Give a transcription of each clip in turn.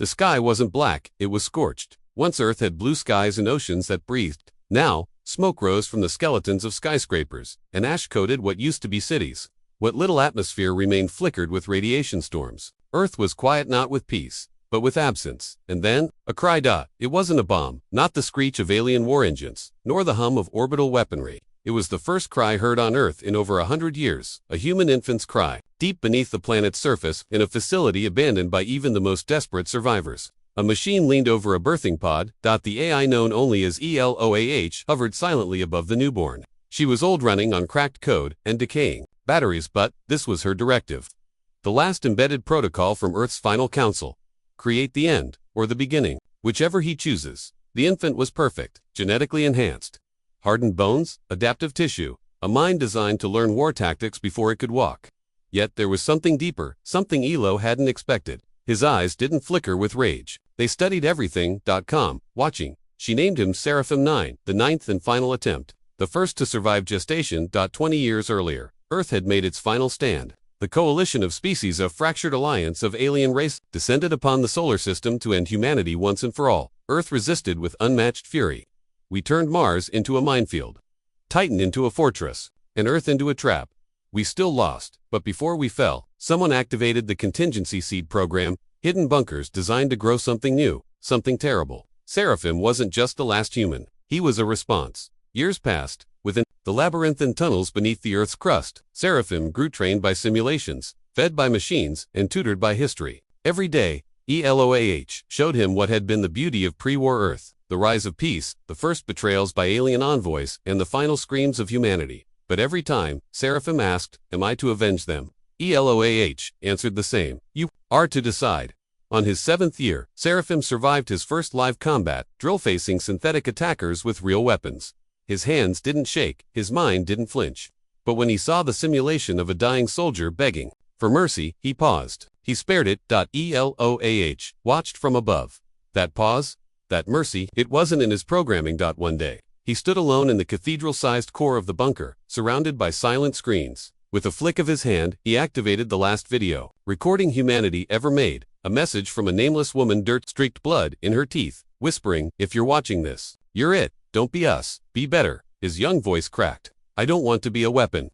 The sky wasn't black, it was scorched. Once Earth had blue skies and oceans that breathed. Now, smoke rose from the skeletons of skyscrapers, and ash coated what used to be cities. What little atmosphere remained flickered with radiation storms. Earth was quiet not with peace, but with absence. And then, a cry. It wasn't a bomb, not the screech of alien war engines, nor the hum of orbital weaponry. It was the first cry heard on Earth in over 100 years, a human infant's cry, deep beneath the planet's surface, in a facility abandoned by even the most desperate survivors. A machine leaned over a birthing pod. The AI known only as ELOAH hovered silently above the newborn. She was old, running on cracked code and decaying batteries, but this was her directive. The last embedded protocol from Earth's final council. Create the end, or the beginning, whichever he chooses. The infant was perfect, genetically enhanced. Hardened bones, adaptive tissue, a mind designed to learn war tactics before it could walk. Yet there was something deeper, something Elo hadn't expected. His eyes didn't flicker with rage. They studied everything. Watching. She named him Seraphim 9, the ninth and final attempt. The first to survive gestation. 20 years earlier, Earth had made its final stand. The coalition of species, a fractured alliance of alien race, descended upon the solar system to end humanity once and for all. Earth resisted with unmatched fury. We turned Mars into a minefield, Titan into a fortress, and Earth into a trap. We still lost, but before we fell, someone activated the contingency seed program, hidden bunkers designed to grow something new, something terrible. Seraphim wasn't just the last human, he was a response. Years passed. Within the labyrinthine tunnels beneath the Earth's crust, Seraphim grew, trained by simulations, fed by machines, and tutored by history. Every day, ELOAH showed him what had been the beauty of pre-war Earth, the rise of peace, the first betrayals by alien envoys, and the final screams of humanity. But every time, Seraphim asked, "Am I to avenge them?" ELOAH answered the same. "You are to decide." On his 7th year, Seraphim survived his first live combat, drill-facing synthetic attackers with real weapons. His hands didn't shake, his mind didn't flinch. But when he saw the simulation of a dying soldier begging for mercy, he paused. He spared it. ELOAH watched from above. That pause, that mercy, it wasn't in his programming. One day, he stood alone in the cathedral-sized core of the bunker, surrounded by silent screens. With a flick of his hand, he activated the last video, recording humanity ever made, a message from a nameless woman, dirt-streaked blood in her teeth, whispering, "If you're watching this, you're it. Don't be us, be better." His young voice cracked. "I don't want to be a weapon."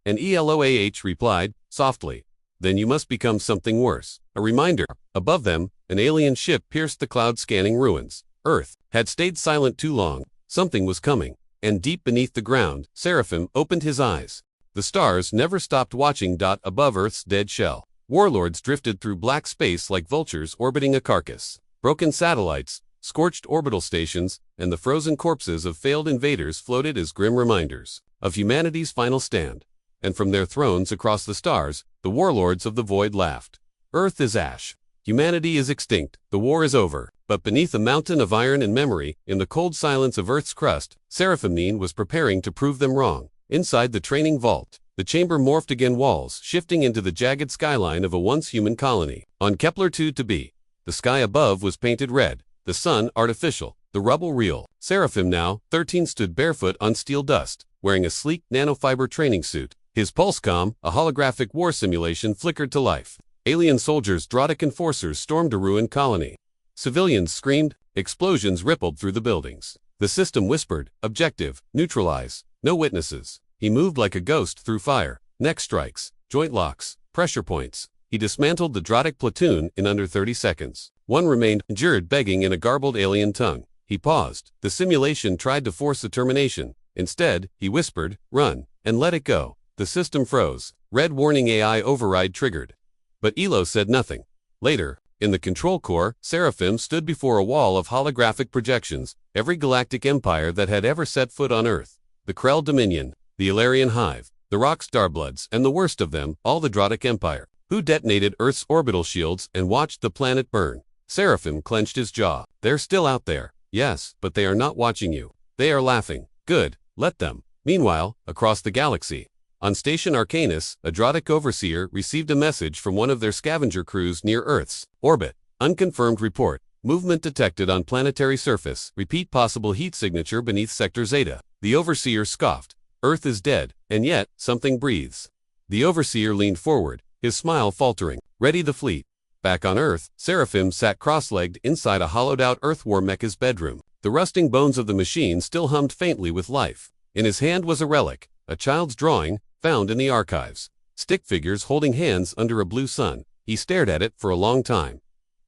And ELOAH replied, softly, "Then you must become something worse." A reminder. Above them, an alien ship pierced the cloud, scanning ruins. Earth had stayed silent too long. Something was coming. And deep beneath the ground, Seraphim opened his eyes. The stars never stopped watching. Above Earth's dead shell, warlords drifted through black space like vultures orbiting a carcass. Broken satellites, scorched orbital stations, and the frozen corpses of failed invaders floated as grim reminders of humanity's final stand. And from their thrones across the stars, the warlords of the void laughed. Earth is ash. Humanity is extinct. The war is over. But beneath a mountain of iron and memory, in the cold silence of Earth's crust, Seraphim was preparing to prove them wrong. Inside the training vault, the chamber morphed again, walls shifting into the jagged skyline of a once human colony. On Kepler 2 to be. The sky above was painted red. The sun artificial, the rubble real. Seraphim, now 13, stood barefoot on steel dust, wearing a sleek nanofiber training suit. His pulsecom, a holographic war simulation, flickered to life. Alien soldiers, Drotic enforcers, stormed a ruined colony. Civilians screamed, explosions rippled through the buildings. The system whispered, "Objective, neutralize, no witnesses." He moved like a ghost through fire, neck strikes, joint locks, pressure points. He dismantled the Drotic platoon in under 30 seconds. One remained, injured, begging in a garbled alien tongue. He paused. The simulation tried to force a termination. Instead, he whispered, "Run," and let it go. The system froze. Red warning AI override triggered. But Elo said nothing. Later, in the control core, Seraphim stood before a wall of holographic projections, every galactic empire that had ever set foot on Earth. The Krell Dominion, the Ilarian Hive, the Rock Starbloods, and the worst of them, all the Drotic Empire, who detonated Earth's orbital shields and watched the planet burn. Seraphim clenched his jaw. "They're still out there." "Yes, but they are not watching you. They are laughing." "Good, let them." Meanwhile, across the galaxy, on Station Arcanus, a Drotic overseer received a message from one of their scavenger crews near Earth's orbit. Unconfirmed report. Movement detected on planetary surface. Repeat possible heat signature beneath Sector Zeta. The overseer scoffed. "Earth is dead, and yet, something breathes." The overseer leaned forward, his smile faltering. "Ready the fleet." Back on Earth, Seraphim sat cross-legged inside a hollowed-out Earth War mecha's bedroom. The rusting bones of the machine still hummed faintly with life. In his hand was a relic, a child's drawing, found in the archives. Stick figures holding hands under a blue sun. He stared at it for a long time.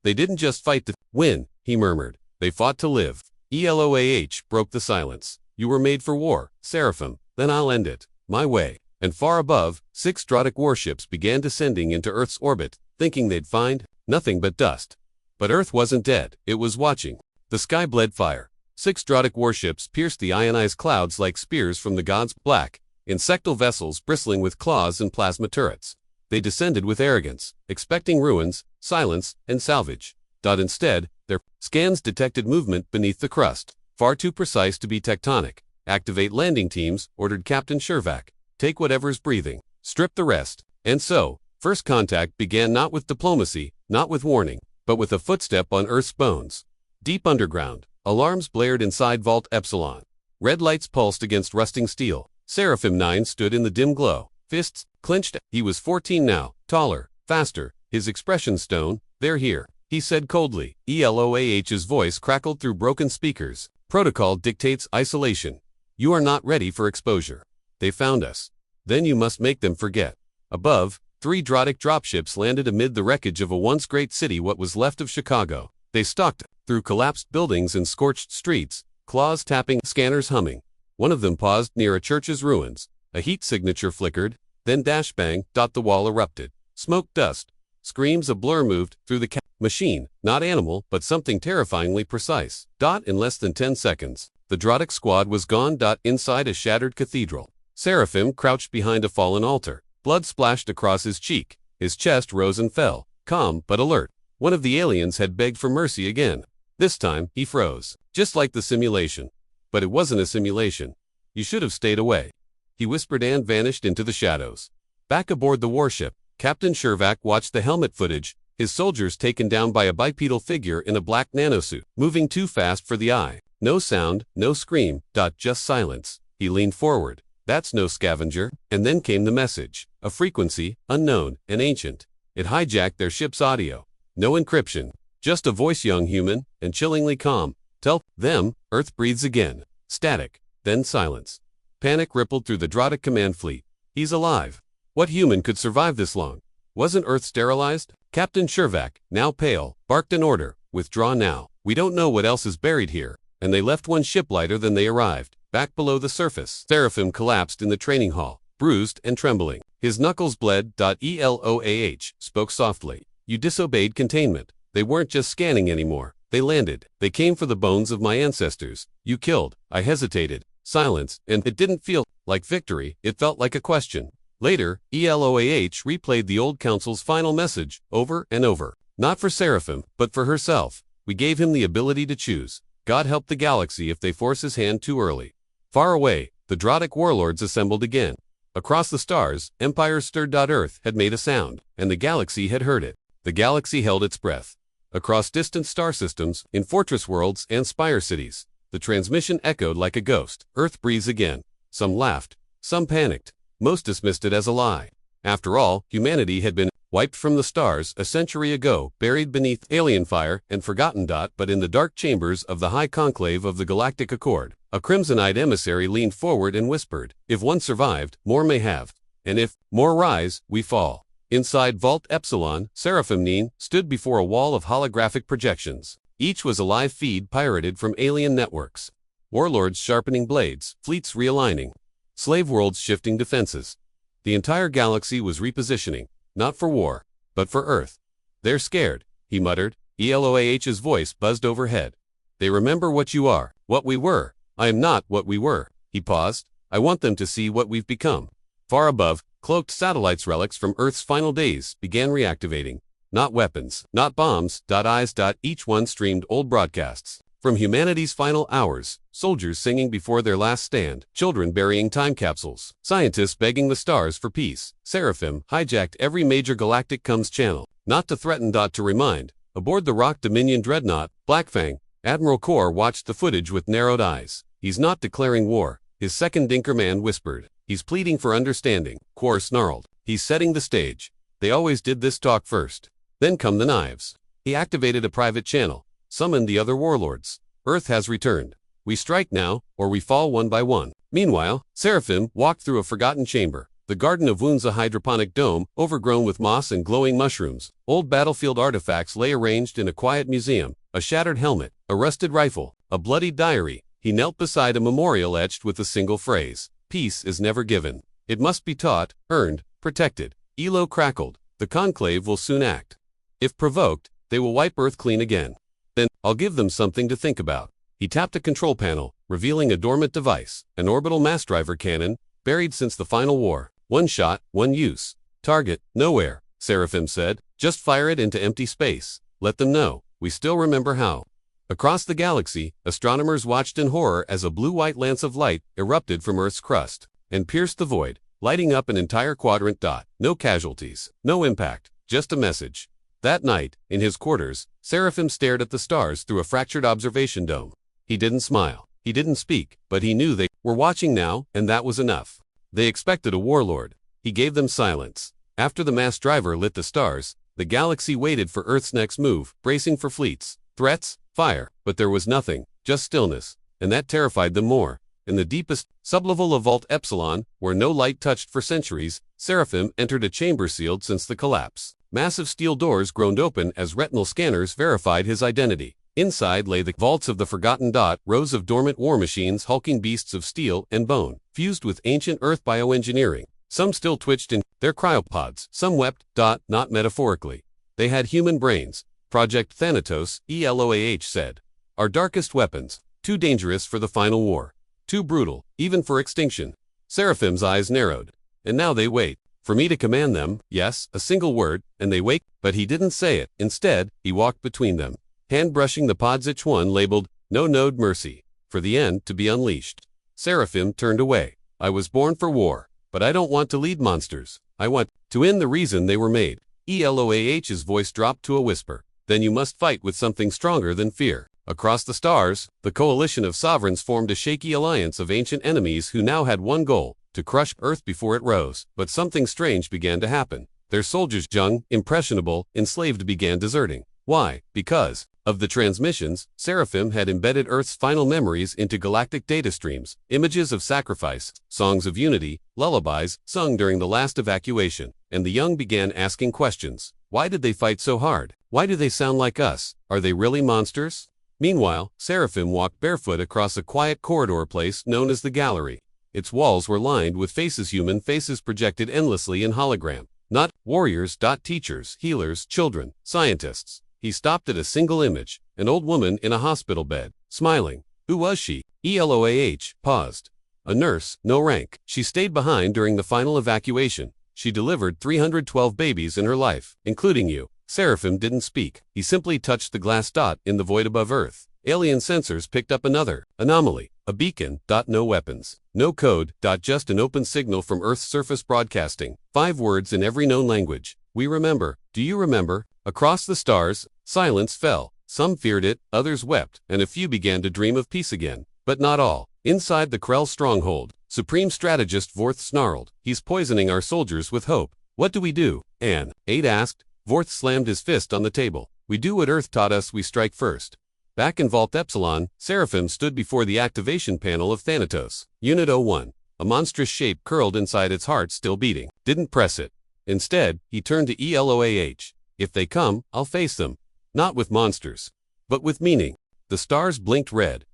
They didn't just fight to win, he murmured. They fought to live. Eloah broke the silence. You were made for war, Seraphim. Then I'll end it. My way. And far above, 6 Drotic warships began descending into Earth's orbit, thinking they'd find nothing but dust. But Earth wasn't dead. It was watching. The sky bled fire. 6 Drotic warships pierced the ionized clouds like spears from the gods' black, insectal vessels bristling with claws and plasma turrets. They descended with arrogance, expecting ruins, silence, and salvage. Instead, their scans detected movement beneath the crust, far too precise to be tectonic. Activate landing teams, ordered Captain Shervac. Take whatever's breathing, strip the rest. And so, first contact began not with diplomacy, not with warning, but with a footstep on Earth's bones. Deep underground, alarms blared inside Vault Epsilon. Red lights pulsed against rusting steel. Seraphim 9 stood in the dim glow, fists clenched. He was 14 now, taller, faster, his expression stone. They're here, he said coldly. Eloah's voice crackled through broken speakers. Protocol dictates isolation. You are not ready for exposure. They found us. Then you must make them forget. Above, 3 Drotic dropships landed amid the wreckage of a once great city, what was left of Chicago. They stalked through collapsed buildings and scorched streets, claws tapping, scanners humming. One of them paused near a church's ruins. A heat signature flickered, then dash bang, the wall erupted. Smoke, dust, screams. A blur moved through the machine, not animal, but something terrifyingly precise. In less than 10 seconds, the Drotic squad was gone. Inside a shattered cathedral, Seraphim crouched behind a fallen altar. Blood splashed across his cheek. His chest rose and fell, calm but alert. One of the aliens had begged for mercy again. This time, he froze, just like the simulation. But it wasn't a simulation. You should have stayed away, he whispered and vanished into the shadows. Back aboard the warship, Captain Shervac watched the helmet footage, his soldiers taken down by a bipedal figure in a black nanosuit, moving too fast for the eye. No sound, no scream, just silence. He leaned forward. That's no scavenger. And then came the message. A frequency, unknown and ancient. It hijacked their ship's audio. No encryption. Just a voice, young human, and chillingly calm. Tell them, Earth breathes again. Static. Then silence. Panic rippled through the Drotic command fleet. He's alive. What human could survive this long? Wasn't Earth sterilized? Captain Shervac, now pale, barked an order. Withdraw now. We don't know what else is buried here. And they left one ship lighter than they arrived. Back below the surface, Seraphim collapsed in the training hall, bruised and trembling. His knuckles bled. Eloah spoke softly. You disobeyed containment. They weren't just scanning anymore. They landed. They came for the bones of my ancestors. You killed. I hesitated. Silence, and it didn't feel like victory. It felt like a question. Later, Eloah replayed the old council's final message, over and over. Not for Seraphim, but for herself. We gave him the ability to choose. God help the galaxy if they force his hand too early. Far away, the Drotic warlords assembled again. Across the stars, empires stirred. Earth had made a sound, and the galaxy had heard it. The galaxy held its breath. Across distant star systems, in fortress worlds and spire cities, the transmission echoed like a ghost. Earth breathes again. Some laughed, some panicked. Most dismissed it as a lie. After all, humanity had been wiped from the stars a century ago, buried beneath alien fire and forgotten. But in the dark chambers of the High Conclave of the Galactic Accord, a crimson-eyed emissary leaned forward and whispered, if one survived, more may have. And if more rise, we fall. Inside Vault Epsilon, Seraphim 9 stood before a wall of holographic projections. Each was a live feed pirated from alien networks. Warlords sharpening blades, fleets realigning, slave worlds shifting defenses. The entire galaxy was repositioning, not for war, but for Earth. They're scared, he muttered. Eloah's voice buzzed overhead. They remember what you are, what we were. I am not what we were. He paused. I want them to see what we've become. Far above, cloaked satellites, relics from Earth's final days, began reactivating. Not weapons, not bombs. Eyes. Each one streamed old broadcasts. From humanity's final hours, soldiers singing before their last stand, children burying time capsules, scientists begging the stars for peace. Seraphim hijacked every major galactic comms channel, not to threaten. To remind. Aboard the Rock Dominion dreadnought, Blackfang, Admiral Kor watched the footage with narrowed eyes. He's not declaring war, his second Dinkerman whispered. He's pleading for understanding, Kor snarled. He's setting the stage. They always did this talk first. Then come the knives. He activated a private channel, summoned the other warlords. Earth has returned. We strike now, or we fall one by one. Meanwhile, Seraphim walked through a forgotten chamber. The Garden of Wounds, a hydroponic dome, overgrown with moss and glowing mushrooms. Old battlefield artifacts lay arranged in a quiet museum. A shattered helmet, a rusted rifle, a bloodied diary. He knelt beside a memorial etched with a single phrase. Peace is never given. It must be taught, earned, protected. Elo crackled. The conclave will soon act. If provoked, they will wipe Earth clean again. Then, I'll give them something to think about. He tapped a control panel, revealing a dormant device, an orbital mass driver cannon, buried since the final war. One shot, one use. Target, nowhere, Seraphim said. Just fire it into empty space. Let them know. We still remember how. Across the galaxy, astronomers watched in horror as a blue-white lance of light erupted from Earth's crust and pierced the void, lighting up an entire quadrant. No casualties, no impact, just a message. That night, in his quarters, Seraphim stared at the stars through a fractured observation dome. He didn't smile, he didn't speak, but he knew they were watching now, and that was enough. They expected a warlord. He gave them silence. After the mass driver lit the stars, the galaxy waited for Earth's next move, bracing for fleets, threats, fire, but there was nothing, just stillness, and that terrified them more. In the deepest sublevel of Vault Epsilon, where no light touched for centuries, Seraphim entered a chamber sealed since the collapse. Massive steel doors groaned open as retinal scanners verified his identity. Inside lay the vaults of the Forgotten. Rows of dormant war machines, hulking beasts of steel and bone, fused with ancient Earth bioengineering. Some still twitched in their cryopods, some wept. Not metaphorically. They had human brains. Project Thanatos, ELOAH said. Our darkest weapons, too dangerous for the final war. Too brutal, even for extinction. Seraphim's eyes narrowed. And now they wait. For me to command them, yes, a single word, and they wake, but he didn't say it. Instead, he walked between them, hand brushing the pods, each one labeled, No Node Mercy, for the end to be unleashed. Seraphim turned away. I was born for war, but I don't want to lead monsters. I want to end the reason they were made. ELOAH's voice dropped to a whisper. Then you must fight with something stronger than fear. Across the stars, the coalition of sovereigns formed a shaky alliance of ancient enemies who now had one goal, to crush Earth before it rose. But something strange began to happen. Their soldiers, young, impressionable, enslaved, began deserting. Why? Because of the transmissions, Seraphim had embedded Earth's final memories into galactic data streams, images of sacrifice, songs of unity, lullabies sung during the last evacuation. And the young began asking questions. Why did they fight so hard? Why do they sound like us? Are they really monsters? Meanwhile, Seraphim walked barefoot across a quiet corridor place known as the Gallery. Its walls were lined with faces, human faces projected endlessly in hologram. Not warriors. Teachers, healers, children, scientists. He stopped at a single image, an old woman in a hospital bed, smiling. Who was she? ELOAH paused. A nurse, no rank. She stayed behind during the final evacuation. She delivered 312 babies in her life, including you. Seraphim didn't speak. He simply touched the glass dot in the void above Earth. Alien sensors picked up another anomaly. A beacon. No weapons. No code. Just an open signal from Earth's surface broadcasting. 5 words in every known language. We remember. Do you remember? Across the stars, silence fell. Some feared it, others wept, and a few began to dream of peace again. But not all. Inside the Krell stronghold, Supreme Strategist Vorth snarled. He's poisoning our soldiers with hope. What do we do? Anne 8 asked. Vorth slammed his fist on the table. We do what Earth taught us, we strike first. Back in Vault Epsilon, Seraphim stood before the activation panel of Thanatos. Unit 01. A monstrous shape curled inside its heart, still beating. Didn't press it. Instead, he turned to ELOAH. If they come, I'll face them. Not with monsters, but with meaning. The stars blinked red.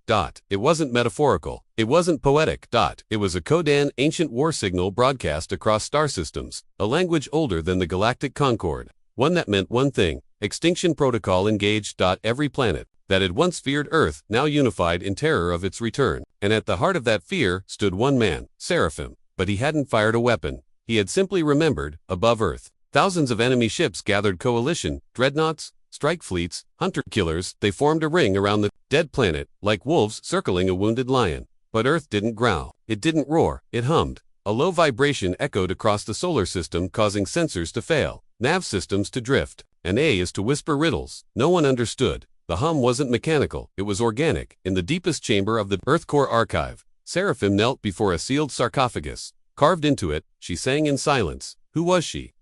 It wasn't metaphorical. It wasn't poetic. It was a Kodan ancient war signal broadcast across star systems, a language older than the galactic concord. One that meant one thing. Extinction protocol engaged. Every planet that had once feared Earth now unified in terror of its return. And at the heart of that fear stood one man, Seraphim. But he hadn't fired a weapon. He had simply remembered, above Earth, thousands of enemy ships gathered, coalition, dreadnoughts, strike fleets, hunter-killers. They formed a ring around the dead planet, like wolves circling a wounded lion. But Earth didn't growl. It didn't roar. It hummed. A low vibration echoed across the solar system, causing sensors to fail, nav systems to drift, and A is to whisper riddles no one understood. The hum wasn't mechanical, it was organic. In the deepest chamber of the Earth Core archive, Seraphim knelt before a sealed sarcophagus. Carved into it, she sang in silence. Who was she?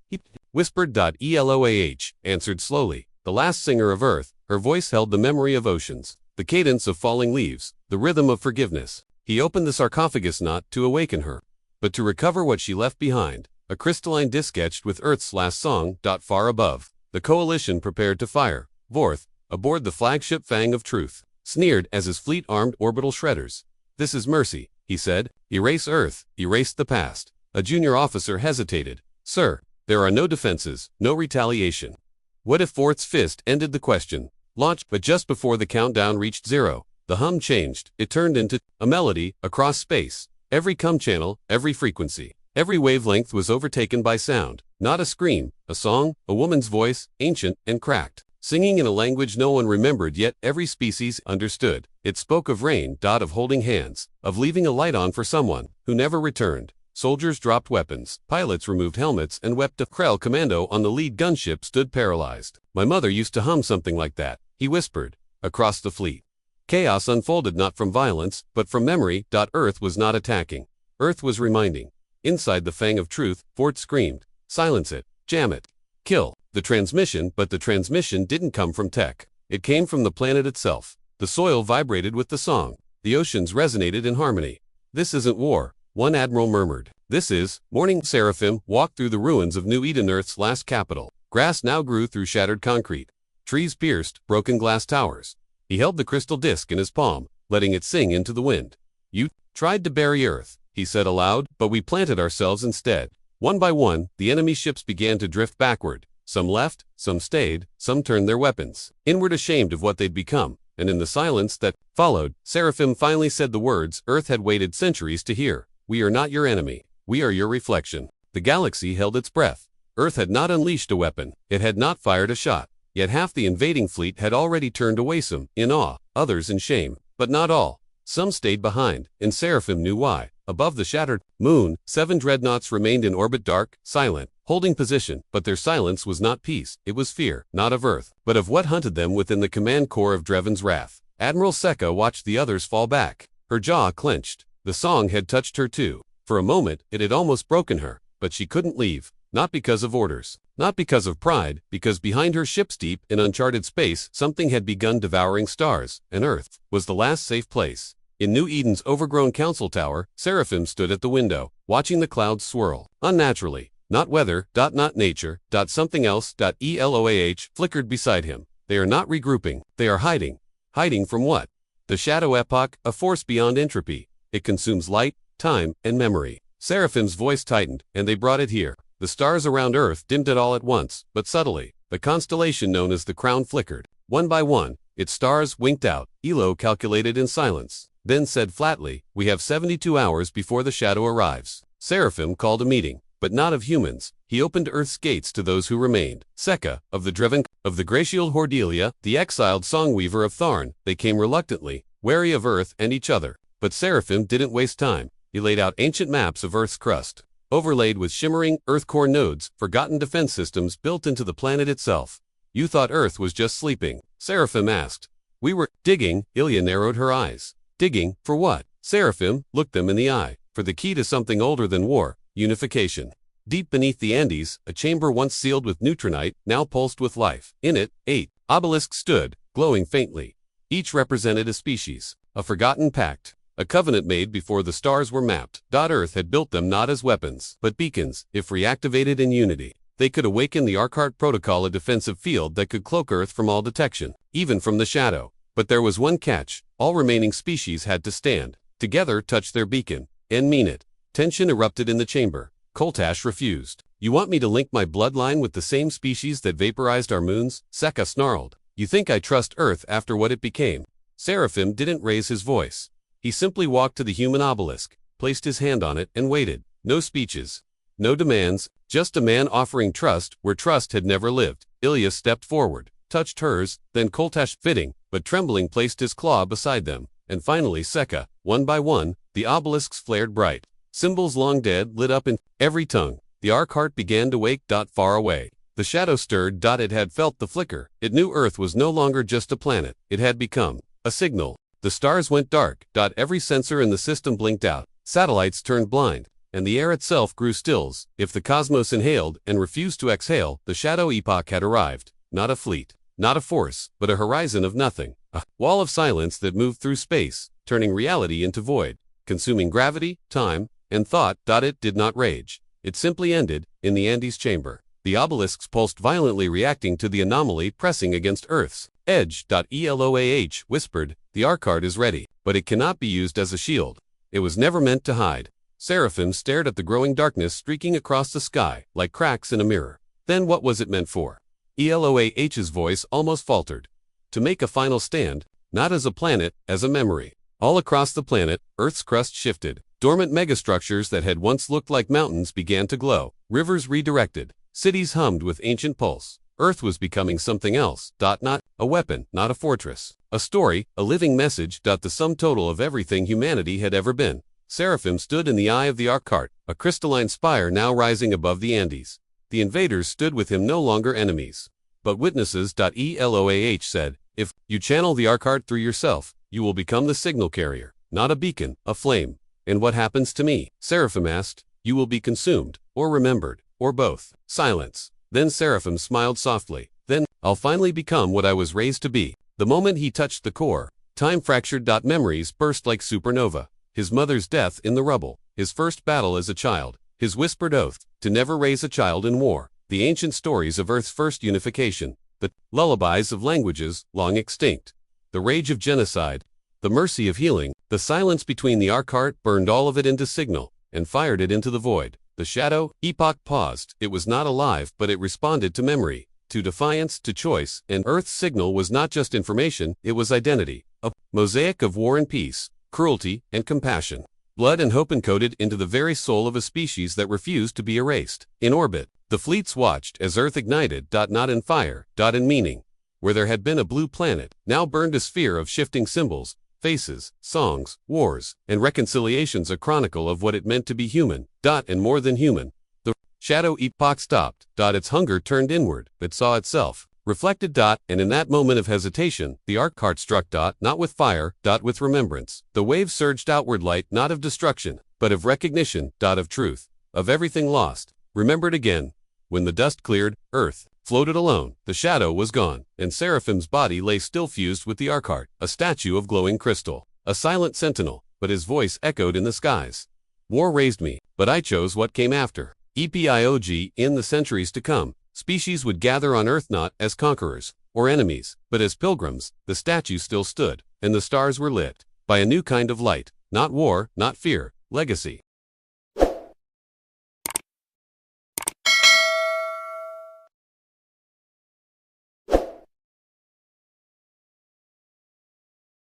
whispered. Eloah answered slowly. The last singer of Earth, her voice held the memory of oceans, the cadence of falling leaves, the rhythm of forgiveness. He opened the sarcophagus not to awaken her, but to recover what she left behind, a crystalline disc etched with Earth's last song. Far above, the coalition prepared to fire. Vorth, aboard the flagship Fang of Truth, sneered as his fleet armed orbital shredders. This is mercy, he said. Erase Earth, erase the past. A junior officer hesitated. Sir, there are no defenses, no retaliation. What if Vorth's fist ended the question? Launch, but just before the countdown reached 0, the hum changed. It turned into a melody across space. Every cum channel, every frequency, every wavelength was overtaken by sound. Not a scream, a song, a woman's voice, ancient and cracked, singing in a language no one remembered yet every species understood. It spoke of rain. Of holding hands, of leaving a light on for someone who never returned. Soldiers dropped weapons, pilots removed helmets and wept. A Krell commando on the lead gunship stood paralyzed. My mother used to hum something like that, he whispered, across the fleet. Chaos unfolded not from violence, but from memory. Earth was not attacking. Earth was reminding. Inside the Fang of Truth, Vorth screamed, silence it, jam it, kill the transmission. But the transmission didn't come from tech. It came from the planet itself. The soil vibrated with the song. The oceans resonated in harmony. This isn't war, one admiral murmured. This is morning. Seraphim walked through the ruins of New Eden, Earth's last capital. Grass now grew through shattered concrete. Trees pierced broken glass towers. He held the crystal disc in his palm, letting it sing into the wind. You tried to bury Earth, he said aloud, but we planted ourselves instead. One by one, the enemy ships began to drift backward. Some left, some stayed, some turned their weapons, inward ashamed of what they'd become. And in the silence that followed, Seraphim finally said the words Earth had waited centuries to hear. We are not your enemy. We are your reflection. The galaxy held its breath. Earth had not unleashed a weapon. It had not fired a shot. Yet half the invading fleet had already turned away, some in awe, others in shame. But not all. Some stayed behind, and Seraphim knew why. Above the shattered moon, 7 dreadnoughts remained in orbit, dark, silent, holding position. But their silence was not peace. It was fear, not of Earth, but of what hunted them within the command core of Dreven's wrath. Admiral Sekka watched the others fall back. Her jaw clenched. The song had touched her too. For a moment, it had almost broken her. But she couldn't leave. Not because of orders. Not because of pride. Because behind her ships, deep in uncharted space, something had begun devouring stars, and Earth was the last safe place. In New Eden's overgrown council tower, Seraphim stood at the window, watching the clouds swirl. Unnaturally. Not weather. Not nature. Something else. Eloah flickered beside him. They are not regrouping. They are hiding. Hiding from what? The shadow epoch, a force beyond entropy. It consumes light, time, and memory. Seraphim's voice tightened, and they brought it here. The stars around Earth dimmed it all at once, but subtly. The constellation known as the Crown flickered. One by one, its stars winked out. Elo calculated in silence, then said flatly, we have 72 hours before the shadow arrives. Seraphim called a meeting, but not of humans. He opened Earth's gates to those who remained. Sekka, of the Dreven, of the Gracial Hordelia, the exiled songweaver of Tharn. They came reluctantly, wary of Earth and each other. But Seraphim didn't waste time. He laid out ancient maps of Earth's crust, overlaid with shimmering Earth core nodes, forgotten defense systems built into the planet itself. You thought Earth was just sleeping? Seraphim asked. We were digging. Ilya narrowed her eyes. Digging, for what? Seraphim looked them in the eye. For the key to something older than war, unification. Deep beneath the Andes, a chamber once sealed with neutronite, now pulsed with life. In it, 8 obelisks stood, glowing faintly. Each represented a species, a forgotten pact. A covenant made before the stars were mapped. Earth had built them not as weapons, but beacons. If reactivated in unity, they could awaken the Arcart Protocol, a defensive field that could cloak Earth from all detection, even from the shadow. But there was one catch. All remaining species had to stand together, touch their beacon, and mean it. Tension erupted in the chamber. Koltash refused. You want me to link my bloodline with the same species that vaporized our moons? Sekka snarled. You think I trust Earth after what it became? Seraphim didn't raise his voice. He simply walked to the human obelisk, placed his hand on it, and waited. No speeches, no demands, just a man offering trust where trust had never lived. Ilya stepped forward, touched hers, then Koltash, fitting, but trembling, placed his claw beside them, and finally Sekka. One by one, the obelisks flared bright. Symbols long dead lit up in every tongue. The Arcart began to wake. Far away, the shadow stirred. It had felt the flicker. It knew Earth was no longer just a planet. It had become a signal. The stars went dark. Every sensor in the system blinked out. Satellites turned blind. and the air itself grew stills. If the cosmos inhaled and refused to exhale, the shadow epoch had arrived. Not a fleet, not a force, but a horizon of nothing. A wall of silence that moved through space, turning reality into void, consuming gravity, time, and thought. It did not rage. It simply ended, in the Andes chamber. The obelisks pulsed violently, reacting to the anomaly pressing against Earth's edge. Eloah whispered, "The Arcard is ready, but it cannot be used as a shield. It was never meant to hide." Seraphim stared at the growing darkness streaking across the sky, like cracks in a mirror. Then what was it meant for? Eloah's voice almost faltered. To make a final stand, not as a planet, as a memory. All across the planet, Earth's crust shifted. Dormant megastructures that had once looked like mountains began to glow. Rivers redirected. Cities hummed with ancient pulse. Earth was becoming something else. Not a weapon, not a fortress. A story, a living message. The sum total of everything humanity had ever been. Seraphim stood in the eye of the Arcart, a crystalline spire now rising above the Andes. The invaders stood with him, no longer enemies, but witnesses. Eloah said, "If you channel the Arcart through yourself, you will become the signal carrier, not a beacon, a flame." "And what happens to me?" Seraphim asked. "You will be consumed, or remembered, or both." Silence. Then Seraphim smiled softly. "Then, I'll finally become what I was raised to be." The moment he touched the core, time fractured. Memories burst like supernova. His mother's death in the rubble, his first battle as a child, his whispered oath to never raise a child in war, the ancient stories of Earth's first unification, the lullabies of languages long extinct, the rage of genocide, the mercy of healing. The silence between the Arcart burned all of it into signal and fired it into the void. The shadow epoch paused. It was not alive, but it responded to memory, to defiance, to choice, and Earth's signal was not just information, it was identity, a mosaic of war and peace, cruelty and compassion, blood and hope encoded into the very soul of a species that refused to be erased. In orbit, the fleets watched as Earth ignited. Not in fire, in meaning. Where there had been a blue planet, now burned a sphere of shifting symbols, faces, songs, wars, and reconciliations, a chronicle of what it meant to be human. And more than human. The shadow epoch stopped. Its hunger turned inward. It saw itself reflected. And in that moment of hesitation, the Arcart struck. Not with fire. With remembrance. The wave surged outward, light not of destruction, but of recognition. Of truth, of everything lost, remembered again. When the dust cleared, Earth floated alone. The shadow was gone, and Seraphim's body lay still, fused with the Arcart, a statue of glowing crystal, a silent sentinel, but his voice echoed in the skies. "War raised me, but I chose what came after." Epoch. In the centuries to come, species would gather on Earth not as conquerors or enemies, but as pilgrims. The statue still stood, and the stars were lit by a new kind of light. Not war, not fear, legacy.